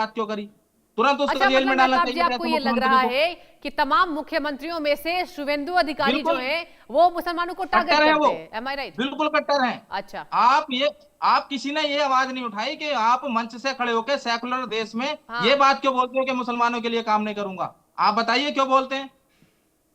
बात क्यों करी? तुरंत उसको अच्छा, जेल मतलब में डालना मेहताब जी, चाहिए आपको ऐसे ये लग मुख्यमंत्री रहा को। है कि तमाम मुख्यमंत्रियों में से शुभेंदु अधिकारी जो बिल्कुल है वो मुसलमानों को टारगेट कट्टर है वो, करते हैं, एम आई राइट? बिल्कुल कट्टर है। अच्छा। आप किसी ने ये आवाज नहीं उठाई कि आप मंच से खड़े होकर सेकुलर देश में ये हाँ। बात क्यों बोलते हो कि मुसलमानों के लिए काम नहीं करूंगा? आप बताइए क्यों बोलते हैं?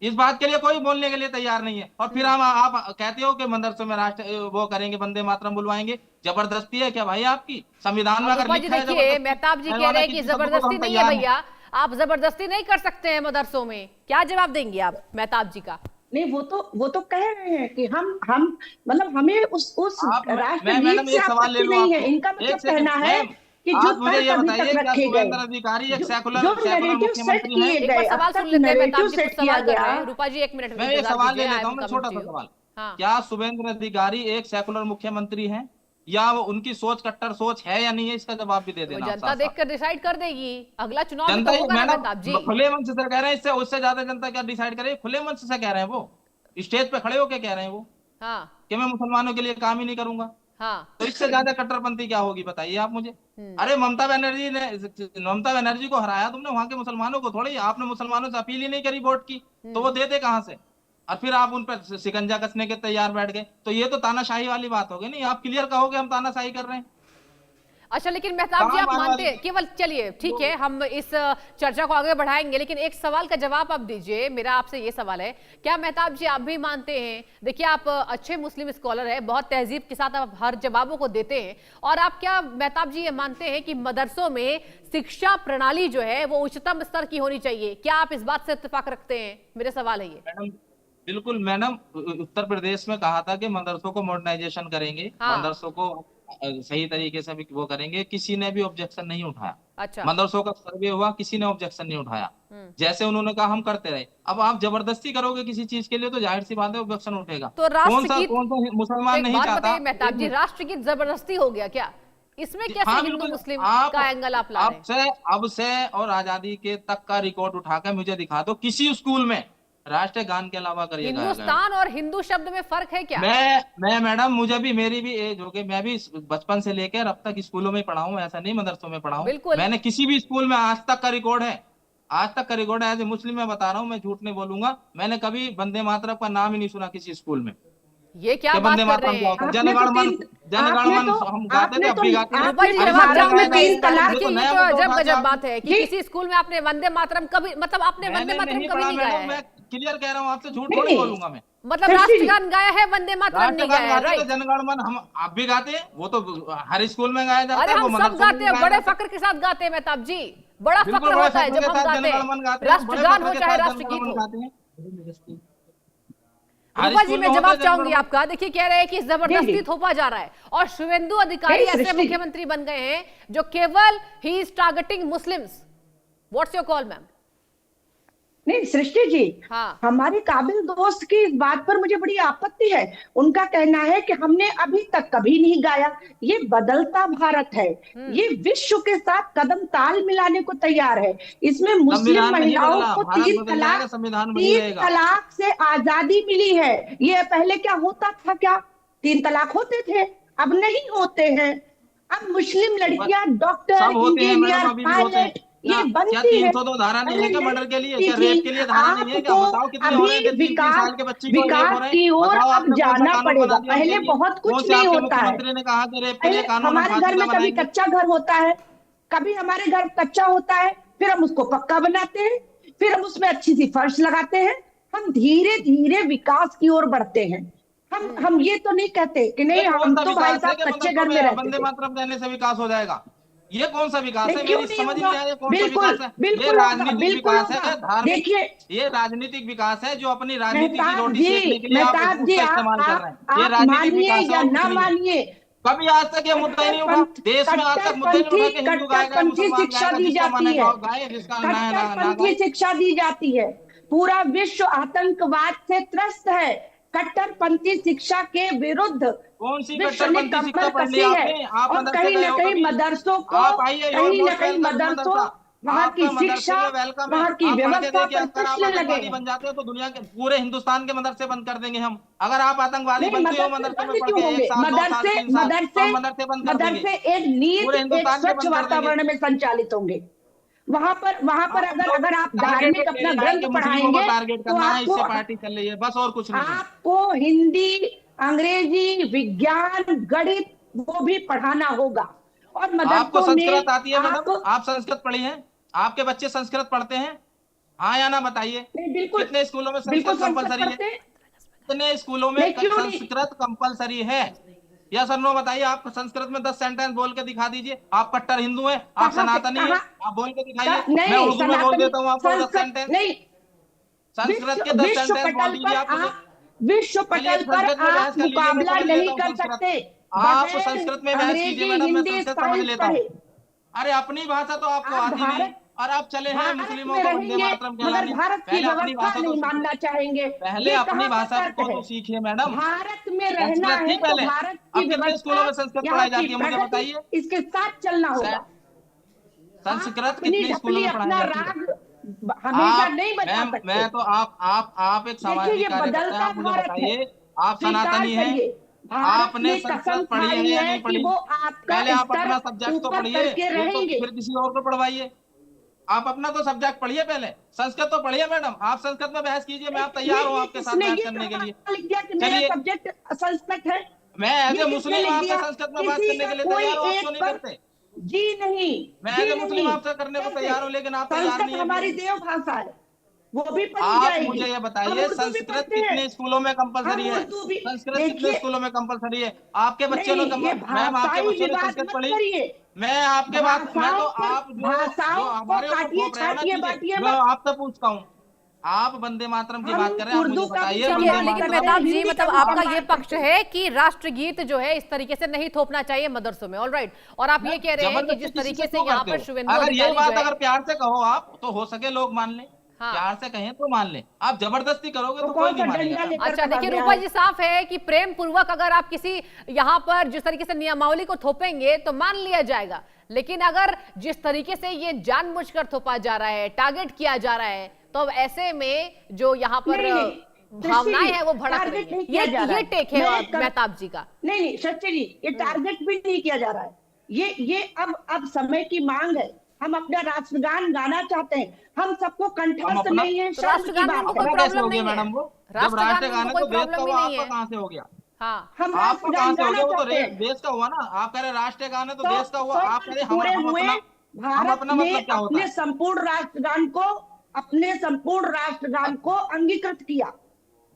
इस बात के लिए कोई बोलने के लिए तैयार नहीं है। और फिर हम्म। हम आप कहते हो कि मदरसों में राष्ट्र वो करेंगे, वंदे मातरम बुलवाएंगे। जबरदस्ती है क्या भाई आपकी? संविधान में अब अगर रूपा जी लिखा है देखिए, जबरदस्ती मेहताब जी कह करवाना रहे हैं कि किसी शब्द को, तो जबरदस्ती हम नहीं है तैयार हैं। भैया, आप जबरदस्ती नहीं कर सकते हैं मदरसों में। क्या जवाब देंगे आप मेहताब जी का? नहीं, वो तो कह रहे हैं कि हम मतलब हमें उस आप मैं राष्ट्रगीत मैडम से एक सवाल ले आपत्ति लूं नहीं है। आपसे, इनका एक मतलब सेकंड कहना है मैम। कि जो आप मुझे तर्क ये अभी तक बताइए, क्या रखे गए, शुभेंद्र अधिकारी एक जो सेकुलर नैरेटिव सेट मुख्यमंत्री हैं? किए एक गए, बार अब सवाल सुन तक लेते हैं, नैरेटिव मेहताब जी कुछ सेट किया सवाल कर गया। रहे हैं। रूपा जी 1 मिनट मैं एक इंतजार सवाल ले कीजिए, आई लेता एम हूं, मैं कमिंग छोटा टू सा यू। सवाल। हाँ। क्या शुभेंद्र अधिकारी एक सेकुलर मुख्यमंत्री हैं, या वो उनकी सोच कट्टर सोच है या नहीं है? इसका जवाब भी दे वो देना आप जनता साथ साथ। देखकर डिसाइड कर देगी, अगला चुनाव भी जनता तो ये होगा ना मैडम मेहताब जी। खुले मन से सर कह रहे हैं, इससे उससे ज्यादा जनता क्या डिसाइड करे? खुले मन से कह रहे हैं वो, स्टेज पे खड़े होके कह रहे हैं वो हाँ। कि मैं मुसलमानों के लिए काम ही नहीं करूंगा। हाँ। तो इससे ज्यादा कट्टरपंथी क्या होगी बताइए आप मुझे। हम्म। अरे ममता बनर्जी को हराया तुमने, वहां के मुसलमानों को थोड़ी। आपने मुसलमानों से अपील ही नहीं करी वोट की, तो वो हम्म। देते कहां से? और फिर आप उन पर शिकंजा कसने के तैयार बैठ गए। तो ये तो तानाशाही वाली बात हो गई। नहीं, आप क्लियर कहोगे हम तानाशाही कर रहे हैं? अच्छा, लेकिन मेहताब जी कहाँ आप मान मानते वाली हैं केवल, चलिए ठीक है, हम इस चर्चा को आगे बढ़ाएंगे, लेकिन एक सवाल का जवाब आप दीजिए। मेरा आपसे ये सवाल है, क्या मेहताब जी आप भी मानते हैं, देखिए आप अच्छे मुस्लिम स्कॉलर हैं, बहुत तहजीब के साथ आप हर जवाबों को देते हैं, और आप क्या मेहताब जी ये मानते हैं कि मदरसों में शिक्षा प्रणाली जो है वो उच्चतम स्तर की होनी चाहिए? क्या आप इस बात से इत्तेफाक रखते हैं? मेरे सवाल है ये। मैडम? बिल्कुल मैडम, उत्तर प्रदेश में कहा था कि मदरसों को मॉडर्नाइजेशन करेंगे, हाँ। मदरसों को सही तरीके से भी वो करेंगे। किसी ने भी ऑब्जेक्शन नहीं उठाया। अच्छा। मदरसों का सर्वे हुआ, किसी ने ऑब्जेक्शन नहीं उठाया। हम्म। जैसे उन्होंने कहा हम करते रहे। अब आप जबरदस्ती करोगे किसी चीज के लिए, तो जाहिर सी बात है ऑब्जेक्शन उठेगा। तो राष्ट्रगीत, कौन सा तो मुसलमान एक नहीं बात चाहता? बताइए मेहताब एक जी, मिनट। राष्ट्रगीत जबरदस्ती हो गया क्या? इसमें कैसे हाँ हिंदू बिल्कुल। मुस्लिम आप का एंगल आप ला रहे अब हैं? से अब से और आजादी के तक का रिकॉर्ड उठाकर मुझे दिखा दो किसी स्कूल में राष्ट्रीय गान के अलावा कर ये गाया गया हो। हिंदुस्तान और हिंदू शब्द में फर्क है क्या? मैं मैडम, मुझे भी, मेरी भी एज हो गई। मैं भी बचपन से लेकर अब तक स्कूलों में पढ़ा हूँ, ऐसा नहीं मदरसों में पढ़ा हूँ। बिल्कुल। मैंने किसी भी स्कूल में आज तक का रिकॉर्ड है, आज तक का रिकॉर्ड है। एज ए मुस्लिम मैं बता रहा हूँ, मैं झूठ नहीं बोलूंगा। मैंने कभी वंदे मातरम का नाम ही नहीं सुना किसी स्कूल में। ये क्या कि बात वंदे कर रहे मातरम क्या होता हैं? है? आपने तो तीन आपने जनगणमन तो हम गाते थे, आपने अब तो भी गाते हैं। रूपा आपने जी तो अरे जवाब भारत क्या चाहूंगी में है ना, प्लीज। तीन तलाक। देखिए, तो ये नया तो मुद्दा अजब उठा दिया गजब आपने। बात है कि जी, किसी स्कूल में आपने वंदे मातरम कभी, मतलब आपने वंदे मैंने मातरम नहीं कभी पढ़ा नहीं गाया मैडम, है? मैं क्लियर कह रहा हूँ आपसे, झूठ नहीं थोड़ी नहीं, बोलूंगा मैं। मतलब सृष्टि जी, राष्ट्रगान गाया है, वंदे मातरम नहीं राष्ट्रगान गाया है, गाते थे, राइट? जनगणमन हम आप भी गाते हैं, वो तो हर स्कूल में गाया जाता अरे है, वो हम सब मदरसों में गाते भी हैं, गाया बड़े जाता है। फक्र के साथ गाते हैं मेहताब जी। बड़ा बिल्कुल फक्र बड़े होता है फख्र जब के हम साथ गाते हैं, जनगणमन गाते हैं, बड़े राष्ट्रगान फख्र हो के चाहे साथ राष्ट्रगीत जनगणमन हो। गाते हैं। हर रूपा जी स्कूल में मैं होता है जवाब चाहूंगी जनगणमन। आपका। देखिए, कह रहे हैं कि जी जी, जबरदस्ती थोपा जा रहा है, और शुभेंदु अधिकारी नहीं ऐसे सृष्टि, मुख्यमंत्री बन गए हैं जो केवल he is targeting Muslims. What's your call ma'am? नहीं सृष्टि जी, हाँ। हमारे काबिल दोस्त की इस बात पर मुझे बड़ी आपत्ति है। उनका कहना है कि हमने अभी तक कभी नहीं गाया। ये बदलता भारत है, हम्म। ये विश्व के साथ कदम ताल मिलाने को तैयार है। इसमें मुस्लिम संविधान नहीं महिलाओं बदला, को भारत बदल जाएगा, संविधान वही तीन रहेगा। तलाक से आजादी मिली है। ये पहले क्या होता था? क्या तीन तलाक होते थे? अब नहीं होते हैं। अब मुस्लिम ब- लड़कियां डॉक्टर, सब होते हैं मैडम, इंजीनियर, अभी भी होते हैं। पायलट क्या ये क्या बनती है। 302 धारा नहीं पहले है क्या नहीं मर्डर के लिए? बनती क्या थी। रेप के लिए धारा नहीं है क्या? आपको बताओ कितने हो अभी रहे हैं? 3-3 विकास साल के बच्ची को रेप हो विकास रहे हैं। की ओर बताओ अब आपने कौन सा जाना कानून बना पड़ेगा। दिया उनके पहले लिए? बहुत कौन कुछ से नहीं आपके होता है। मुख्यमंत्री ने कहा कि रेप के पहले लिए कानून हम हमारे फांसी घर का में कभी बनाएंगे? कच्चा घर होता है, कभी हमारे घर कच्चा होता है, फिर हम उसको पक्का बनाते हैं, फिर हम उसमें अच्छी सी फर्श लगाते हैं। हम धीरे धीरे विकास की ओर बढ़ते हैं। हम ये तो नहीं कहते कि ये नहीं, कौन हम सा तो भाई विकास है साहब कि कच्चे मदरसों घर में में रहते वंदे थे। मातरम देने से विकास हो जाएगा? ये कौन सा विकास नहीं, है? क्यों मेरी नहीं समझ होगा? नहीं आ रही कौन सा बिल्कुल विकास है। ये बिल्कुल होगा, राजनीतिक बिल्कुल विकास होगा। है, धार्मिक। देखिए ये राजनीतिक विकास है, जो अपनी राजनीति की मेहताब रोटी जी, सेकने के लिए आप मेहताब जी, उसका इस्तेमाल कर रहे हैं। ये आप राजनीतिक मानिए विकास है या और कुछ ना नहीं है। मानिए, कभी आज तक ये मुद्दा ही नहीं उठा देश में, आज तक मुद्दा ही नहीं उठा कि हिंदू गाएगा, कट्टरपंथी मुसलमान शिक्षा गाएगा, दी जिसका मन जाती है है। गाए, जिसका ना कट्टरपंथी गाए। शिक्षा दी जाती है। पूरा विश्व आतंकवाद से त्रस्त है। कट्टरपंथी शिक्षा के विरुद्ध कौन सी विश्व ने कट्टरपंथी शिक्षा कमर पढ़ ली कसी है। आपने? आप और मदरसे कहीं गए ना हो कहीं कभी? मदरसों को, आप आइए, योर कहीं ना मोस्ट कहीं वेलकम मदरसों मदरसा। वहाँ की आपका मदरसे शिक्षा, में वेलकम है। वहाँ की आप पढ़ के व्यवस्था देखिए, पर अगर आप प्रश्न लगे आतंकवादी हैं। बन जाते हो तो दुनिया के पूरे हिंदुस्तान के मदरसे बंद कर देंगे हम। अगर आप आतंकवादी नहीं, बनते हो मदरसे मदरसे में बंद पढ़ क्यों के 1 होंगे? साल 2 साल मदरसे 3 साल, तो मदरसे हम मदरसे बंद कर देंगे, मदरसे एक नीत, पूरे एक हिंदुस्तान के स्वच्छ बंद कर देंगे। वातावरण में संचालित होंगे। वहां पर आप अगर लोगों अगर को आप टारगेटेड धार्मिक अपना एरिया है कि ग्रंथ मुस्लिमों को पढ़ाएंगे टारगेट तो करना है, आपको इससे पार्टी चल रही है, बस और कुछ नहीं है। आपको हिंदी, अंग्रेजी, विज्ञान, गणित वो भी पढ़ाना होगा। और आपको मदरसों संस्कृत में आती है मैडम? आप आप संस्कृत पढ़ी हैं? आपके बच्चे संस्कृत पढ़ते हैं? हाँ या ना बताइए। नहीं, बिल्कुल कितने स्कूलों में बिल्कुल संस्कृत संस्कृत कंपलसरी है? पढ़ते हैं। कितने स्कूलों में नहीं, क्यों नहीं? संस्कृत कंपलसरी है? या सर नो बताइए। आप संस्कृत में 10 सेंटेंस बोल के दिखा दीजिए। आप कट्टर हिंदू हैं, आप कहाँ पे, सनातनी हैं, कहाँ? आप बोल के दिखाइए। मैं नहीं, उर्दू में बोल सनातनी देता हूँ आपको 10 संस्कृत सेंटेंस। नहीं। संस्कृत के विश्व 10 विश्व सेंटेंस बोल पटल दीजिए पर आप मुझे। आप विश्व चलिए पटल पर संस्कृत में आप बहस कर लीजिए, मैं मुकाबला समझ लेता नहीं हूँ कर संस्कृत। सकते आप बगैर संस्कृत में बहस कीजिए अंग्रेजी, मैडम, मैं हिंदी संस्कृत समझ साइंस लेता पढ़े। हूँ। अरे अपनी भाषा तो आपको आप आती नहीं, और आप चले हैं भारत मुस्लिमों में को वंदे रहेंगे मातरम मगर कहलाने। भारत की पहले अपनी व्यवस्था भाषा तो नहीं सीखिए, मानना चाहेंगे। पहले ये अपनी कहाँ का भाषा तर्क को है? तो सीखिए मैडम। भारत में रहना संस्कृत थी है तो पहले। भारत अब की कितने व्यवस्था, स्कूलों में संस्कृत यहाँ पढ़ाई की जाती है मुझे प्रगति, बताइए। इसके साथ चलना सर, होगा। आप संस्कृत अपनी कितने स्कूलों ढपली, में पढ़ाई अपना जाती है? राग हमेशा आप, नहीं बचा मैम, सकते। मैं तो आप एक देखिए, सामाजिक ये कार्यकर्ता हैं, बदलता आप मुझे भारत है, बताइए। आप स्वीकार सनातनी हैं, करिए। भारत आपने ने कसम संस्कृत पढ़ी है खाई या है नहीं कि पढ़ी? वो आपका पहले आप स्तर अपना सब्जेक्ट तो ऊपर पढ़िए, करके फिर तो रहेंगे। फिर किसी और को पढ़वाइए। आप अपना तो सब्जेक्ट पढ़िए, पहले संस्कृत तो पढ़िए मैडम। आप संस्कृत में बहस कीजिए, मैं आप तैयार हूँ ये आपके साथ किसने बहस ये करने के लिए। कहाँ लिख दिया कि मेरा चलिए, सब्जेक्ट संस्कृत है? मैं एज ये ए किसने मुस्लिम लिख आपसे दिया? संस्कृत में बात किसी करने का के लिए कोई तैयार हूँ, आप क्यों एक नहीं पर करते? जी नहीं, मैं एज जी ए मुस्लिम नहीं। आपसे करने को कैसे? तैयार हूँ, लेकिन आप तैयार संस्कृत नहीं है हमारी अभी। देव भाषा है, वो भी पढ़ी आप जाएगी। मुझे ये हम बताइए, उर्दू भी संस्कृत पढ़ते हैं, कितने स्कूलों में हम कंपलसरी है? उर्दू भी। संस्कृत कितने देखिए, स्कूलों में कंपलसरी है? आपके बच्चे ने नहीं, ये मैम, आपके भाषाई बच्चों ने विवाद संस्कृत मत पढ़ी? करिए। मैं आपके बात, मैं तो आप जो जो भाषाओं को हमारे ऊपर काटिए, थोप रहे हो ना छाटिए, चीजें, बांटिए मैं मत। आपसे पूछता हूँ। आप वंदे मातरम की हम बात कर रहे हैं, आप मुझे उर्दू का भी बताइए ठीक है, वंदे सम्मान लेकिन करते मातरम। हैं, मेहताब जी, हिंदी का मतलब भी आपका सम्मान ये पक्ष करते हैं। है कि राष्ट्रगीत जो है इस तरीके से नहीं थोपना चाहिए मदरसों में, ऑलराइट। और आप ये कह रहे हैं कि जबरदस्ती जिस किसी तरीके से से क्यों यहाँ करते पर हो? शुभेंदु अगर ये अधिकारी जो बात है, अगर प्यार से कहो आप, तो हो सके लोग मान लें। हाँ, प्यार से कहें तो मान लें, आप जबरदस्ती करोगे तो तो कोई कौन नहीं सा मानेगा डंडा मैम। लेकर अच्छा के देखिए भाग रूपा है? जी, साफ है कि प्रेम पूर्वक अगर आप किसी यहाँ पर जिस तरीके से नियमावली को थोपेंगे तो मान लिया जाएगा, लेकिन अगर जिस तरीके से ये जानबूझकर थोपा जा रहा है, टारगेट किया जा रहा है, तो अब ऐसे में जो यहाँ पर नहीं, नहीं, भावनाएं हैं वो भड़क रही टारगेट है। नहीं किया जा रहा ये है। टेक है मैं मेहताब जी का। नहीं, नहीं, सच्ची जी, ये टारगेट भी नहीं किया जा रहा है। ये अब समय की मांग है। हम अपना राष्ट्रगान गाना चाहते हैं। हम सबको हम कंठस्थ अपना, नहीं है, तो शर्म की राष्ट्रगान में बात उनको है। कोई अपना कैसे प्रॉब्लम हो गया नहीं है, मैडम वो? जब राष्ट्रगान में राष्ट्रगान उनको है कोई तो देश का प्रॉब्लम हुआ, ही नहीं आपका है। कहाँ से हो गया? हाँ, हम आपका कहाँ राष्ट्रगान से हो गाना गया? वो तो चाहते हैं। देश का हुआ ना। आप कह रहे राष्ट्रीय गान है तो तो देश का हुआ, 100 आप कह वर्ष रहे पूरे हुए, हम भारत अपना ने मतलब क्या होता अपने है? संपूर्ण राष्ट्रगान को अंगीकृत किया।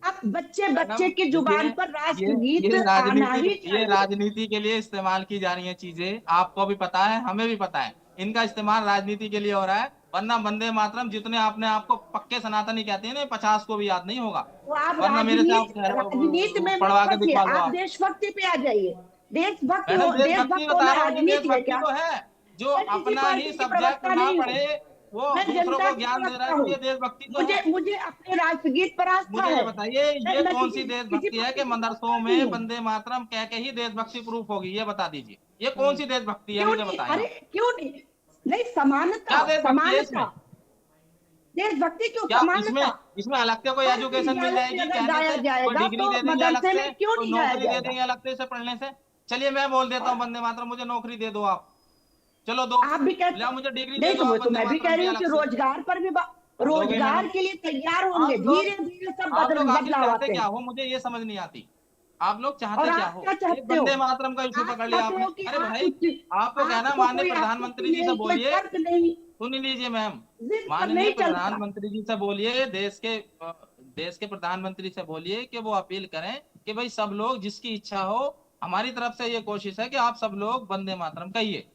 अब बच्चे मैडम बच्चे की जुबान पर राष्ट्रगीत आना ही ये चाहिए। राजनीति के लिए इस्तेमाल की जा रही है चीजें, आपको भी पता है, हमें भी पता है। इनका इस्तेमाल राजनीति के लिए हो रहा है, वरना वंदे मातरम जितने आपने आपको पक्के सनातनी कहते हैं ना, 50 को भी याद नहीं होगा। तो आप वरना मेरे से आप राजनीति में मत पढ़वा के फंसिए, दिखवा लो आप आप। देशभक्ति पे आ जाइए। मैडम देशभक्ति देशभक्त बता होना रहा हूँ, ये राजनीति है देशभक्ति क्या? तो है। जो मैं किसी अपना ही पार्टी की सब्जेक्ट प्रवक्ता ना नहीं हूँ। पढ़े वो मैं दूसरों जनता को की ज्ञान दे रहा प्रवक्ता है, तो हूँ। ये देशभक्ति तो मुझे है। मुझे अपने राष्ट्रगीत पर आस्था मुझे ये है। बताइए, ये मैं कौन सी किसी देशभक्ति है पार्टी कि की मदरसों प्रवक्ता नहीं में हूँ। वंदे मातरम कह के ही देशभक्ति प्रूफ होगी? ये बता दीजिए, ये कौन सी देशभक्ति है, क्यों मुझे नहीं? बताएं अरे आप। क्यों नहीं? नहीं, समानता, क्या देशभक्ति है समानता। इसमें? देशभक्ति क्यों, क्या इसमें समानता। इसमें अलग से कोई हर एजुकेशन मिल विद्यालय में जाएगी अगर कहने गाया से? कोई जाएगा डिग्री तो दे देंगे अलग मदरसे से? में क्यों कोई नहीं गाया नौकरी दे जाएगा? देंगे अलग से इसे पढ़ने से? चलिए मैं बोल देता हूँ वंदे मातरम, मुझे नौकरी दे दो आप। चलो दो, आप भी कहते या मुझे डिग्री दे नहीं, दो आप तो वंदे मैं भी कह मातरम रही की हूँ कि अलग से। रोजगार पर भी कर दोगे रोजगार मैडम? के लिए तैयार होंगे। आप लोग धीरे धीरे सब आप लोग आखिर बदलाव चाहते आते क्या हैं। हो, मुझे ये समझ नहीं आती। आप लोग और चाहते क्या आप हो? क्या एक चाहते हो? वंदे मातरम का इशू आप पकड़ लिया चाहते आपने। हो कि अरे आप भाई, कुछ, आपको कहना आपको माननीय कोई आपको प्रधानमंत्री जी से नहीं, कोई बोलिए। फर्क नहीं, सुन लीजिए मैम, जिद पर माननीय नहीं चलता। प्रधानमंत्री जी से बोलिए, देश के प्रधानमंत्री से बोलिए कि वो अपील करें कि भाई सब लोग जिसकी इच्छा हो, हमारी तरफ से ये कोशिश है कि आप सब लोग वंदे मातरम कहिए,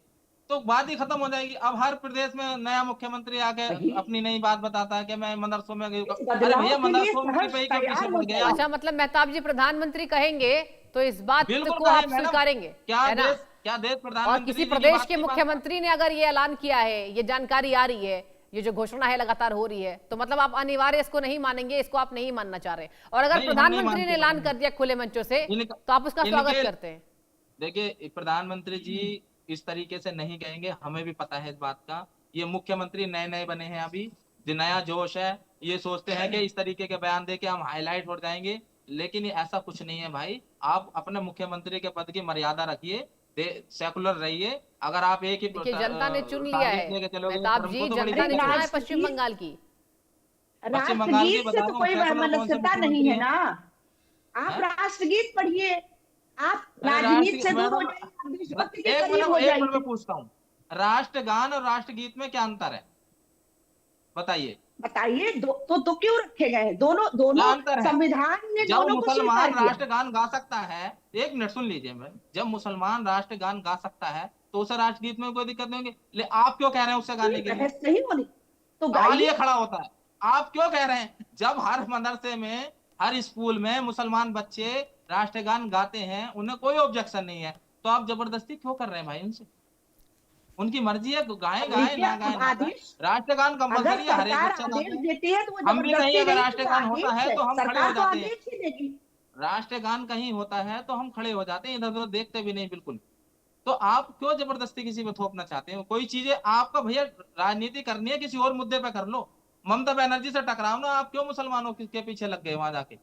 तो बात ही खत्म हो जाएगी। अब हर प्रदेश में नया मुख्यमंत्री आके वही अपनी नई बात बताता है कि मैं मदरसों में इस अरे बदलाव भैया, के लिए मदरसों की सहर्ष पे क्यों पीछे तैयार हो पड़ गए आप? जाइए। अच्छा, मतलब मेहताब जी प्रधानमंत्री कहेंगे तो इस बात बिल्कुल को कहे आप मैडम। स्वीकारेंगे, है ना? क्या देश और प्रधानमंत्री किसी जी की प्रदेश बात के नहीं मानता? मुख्यमंत्री ने अगर ये ऐलान किया है, ये जानकारी आ रही है, ये जो घोषणा है लगातार हो रही है, तो मतलब आप अनिवार्य इसको नहीं मानेंगे, इसको आप नहीं मानना चाह रहे। और अगर नहीं, हम नहीं प्रधानमंत्री ने मानते ऐलान मैडम। कर दिया खुले मंचों से, इनका तो आप उसका स्वागत इनके करते हैं? देखिए, प्रधानमंत्री जी इस तरीके से नहीं कहेंगे, हमें भी पता है इस बात का। ये मुख्यमंत्री नए नए बने हैं अभी, जो नया जोश है, ये सोचते हैं कि इस तरीके के बयान दे के हम हाईलाइट हो जाएंगे, लेकिन ये ऐसा कुछ नहीं है भाई। आप अपने मुख्यमंत्री के पद की मर्यादा रखिए, सेकुलर रहिए। अगर आप एक ही देखिए जनता ने चुन लिया टारगेट है लेके चलोगे मेहताब धर्म जी, को, तो बड़ी जनता ने दिक्कत चुना है। है पश्चिम बंगाल की। पश्चिम बंगाल की राष्ट्रगीत से बता तो दूं, कोई सेकुलर कौन से मनस्यता नहीं मुख्यमंत्री है हैं? ना। आप हैं? राष्ट्रगीत पढ़िए, आप अरे राजनीति से दूर हो मैडम, जाइए, आप देशभक्ति के एक करीब मिनट हो एक मिनट में जाइए। पूछता हूँ, राष्ट्रगान और राष्ट्रगीत में क्या अंतर है, बताइए। बताइए, तो क्यों रखे गए हैं? दोनों क्या दोनों अंतर है? संविधान ने जब दोनों को स्वीकार मुसलमान किया। राष्ट्रगान गा सकता है, एक मिनट सुन लीजिए मैम, जब मुसलमान राष्ट्रगान गा सकता है तो उसे राष्ट्रगीत में कोई दिक्कत नहीं होगी, ले आप क्यों कह रहे हैं उससे गाने के लिए? बहस नहीं होनी तो सवाल ये गाइए। खड़ा होता है, आप क्यों कह रहे हैं? जब हर मदरसे में, हर स्कूल में मुसलमान बच्चे राष्ट्रगान गाते हैं, उन्हें कोई ऑब्जेक्शन नहीं है, तो आप जबरदस्ती क्यों कर रहे हैं भाई उनसे? उनकी मर्जी है, गाएं अब गाएं, देखिए, ना गाएं अब ना गाएं। आदेश, राष्ट्रगान अगर कंपलसरी है, हर एक सरकार बच्चा गाता आदेश है। देती है तो वो हम भी कहीं जबरदस्ती अगर नहीं, तो राष्ट्रगान होता आदेश है है, तो हम खड़े हो सरकार तो जाते हैं। आदेश ही देगी। राष्ट्रगान कहीं होता है तो हम खड़े हो जाते हैं, इधर उधर देखते भी नहीं बिल्कुल। तो आप क्यों जबरदस्ती किसी पे थोपना चाहते हो? कोई चीजें आपका भैया राजनीति करनी है, किसी और मुद्दे पे कर लो। ममता बनर्जी से टकराओ ना, आप क्यों मुसलमानों के पीछे लग गए वहां जाके?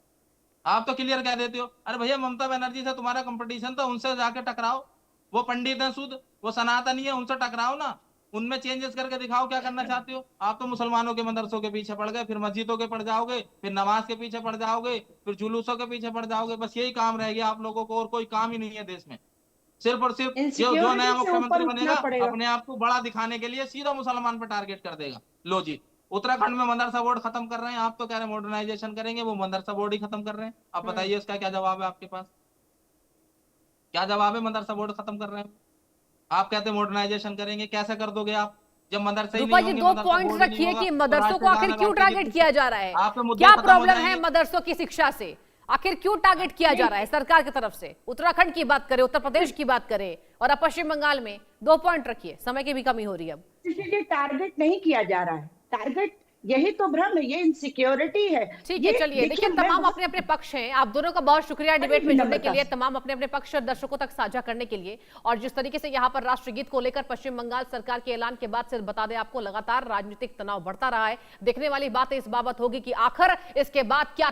आप तो क्लियर कह देते हो, अरे भैया ममता बनर्जी से तुम्हारा कंपटीशन था, उनसे जाके टकराओ। वो पंडित है शुद्ध, वो सनातनी है, उनसे टकराओ ना, उनमें चेंजेस करके दिखाओ क्या करना चाहते हो। आप तो मुसलमानों के मदरसों के पीछे पड़ गए, फिर मस्जिदों के पड़ जाओगे, फिर नमाज के पीछे पड़ जाओगे, फिर जुलूसों के पीछे पड़ जाओगे। बस यही काम रह गया आप लोगों को, और कोई काम ही नहीं है देश में। सिर्फ और सिर्फ जो जो नया इनसिक्योरिटी से ऊपर मुख्यमंत्री उठना बनेगा, पड़ेगा। अपने आप को बड़ा दिखाने के लिए सीधा मुसलमान पे टारगेट कर देगा। लो जी, उत्तराखंड में मदरसा बोर्ड खत्म कर रहे हैं, आप तो कह रहे हैं मॉडर्नाइजेशन करेंगे, वो मदरसा बोर्ड ही खत्म कर रहे हैं। अब बताइए इसका क्या जवाब है आपके पास? क्या जवाब है? मदरसा बोर्ड खत्म कर रहे हैं, आप कहते हैं मॉडर्नाइजेशन करेंगे। कैसे कर दोगे आप, जब मदरसा ही रूपा नहीं जी, होंगे, दो मदरसा पॉइंट्स बोर्ड ही नहीं रखिए होगा, कि तो मदरसों को आखिर राष्ट्रगान क्यों और टारगेट राष्ट्रगीत किया जा रहा है, आपके मुद्दे क्या खत्म हो प्रॉब्लम है जाएंगे। मदरसों की शिक्षा से? आखिर क्यों टारगेट किया जा रहा है सरकार की तरफ से? उत्तराखंड की बात करें, उत्तर प्रदेश की बात करें, और अब पश्चिम बंगाल में। दो पॉइंट रखिए, समय की भी कमी हो रही है अब। इसीलिए टारगेट नहीं किया जा रहा है। टारगेट, यही तो भ्रम है, ये इनसिक्योरिटी है। ठीक है, ये चलिए देखिए, मैं तमाम बहुत अपने अपने पक्ष हैं। आप दोनों का बहुत शुक्रिया बड़ी डिबेट में जुड़ने के विनम्रता लिए, से। तमाम अपने अपने पक्ष दर्शकों तक साझा करने के लिए। और जिस तरीके से यहाँ पर राष्ट्रगीत को लेकर पश्चिम बंगाल सरकार के ऐलान के बाद से बता दें आपको, लगातार राजनीतिक तनाव बढ़ता रहा है। देखने वाली बात इस बाबत होगी कि आखिर इसके बाद क्या